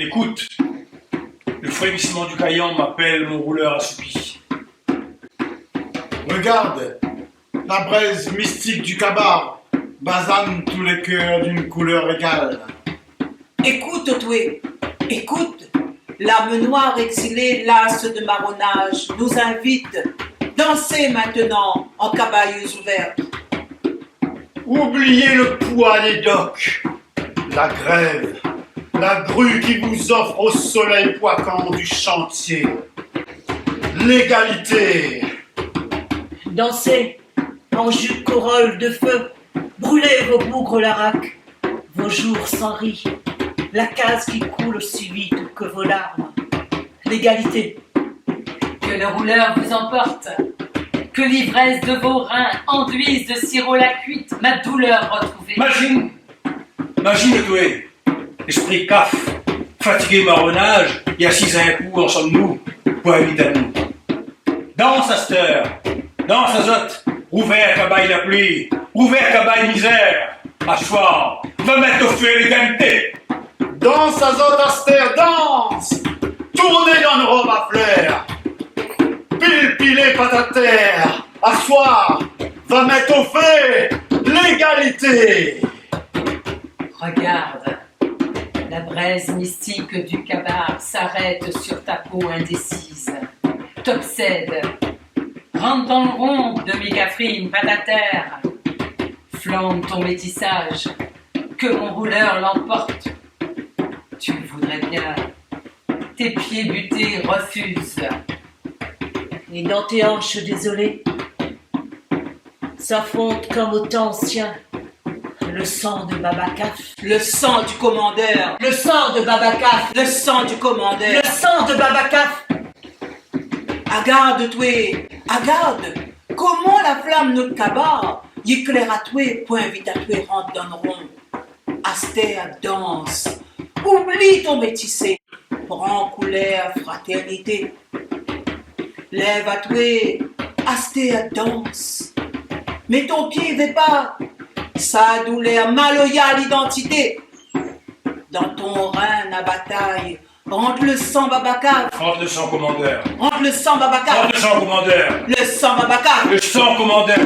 écoute. Le frémissement du caillan m'appelle mon rouleur assoupi. Regarde, la braise mystique du KABAR basane tous les cœurs d'une couleur égale. Écoute, Toué, écoute. L'âme noire exilée, lasse de marronnage, nous invite. Dansez maintenant en cabailleuse ouverte. Oubliez le poids des docks, la grève, la grue qui vous offre au soleil poiquant du chantier. L'égalité. Dansez en jus de corolle de feu, brûlez vos bougres larac, vos jours sans riz, la case qui coule aussi vite que vos larmes. L'égalité. Que le rouleur vous emporte, que l'ivresse de vos reins enduise de sirop la cuite ma douleur retrouvée. Imagine, Toué, esprit caf, fatigué marronnage, et assis à un coup ensemble nous, pour éviter à nous. Danse à cette heure, danse azote, ouvert cabaye la pluie, ouvert cabaye misère, asseoir, va mettre au feu l'égalité. Danse azote astère, danse. Tournez dans nos robes à fleurs. Pile patte à terre. Asseoir, va mettre au feu l'égalité. Regarde, la braise mystique du KABAR s'arrête sur ta peau indécise, t'obsède, rentre dans le rond de mégafrine, patte à terre, flambe ton métissage, que mon rouleur l'emporte. Tu le voudrais bien, tes pieds butés refusent. Et dans tes hanches désolées, s'affronte comme au temps ancien le sang de Babacaf, le sang du commandeur, le sang de Babacaf, le sang du commandeur, le sang de Babacaf. Agarde, Toué, agarde, comment la flamme notre KABAR y éclaire à Toué, point vite à Toué rentre dans le rond. Astère danse, oublie ton métissé, prends couleur fraternité. Lève à Toué, Astère danse, mets ton pied vers pas. Ça douleur maloya l'identité. Dans ton rein à bataille, rentre le sang Babacaf. Rentre le sang commandeur. Rentre le sang Babacaf. Rentre le sang commandeur. Le sang Babacaf. Le sang commandeur.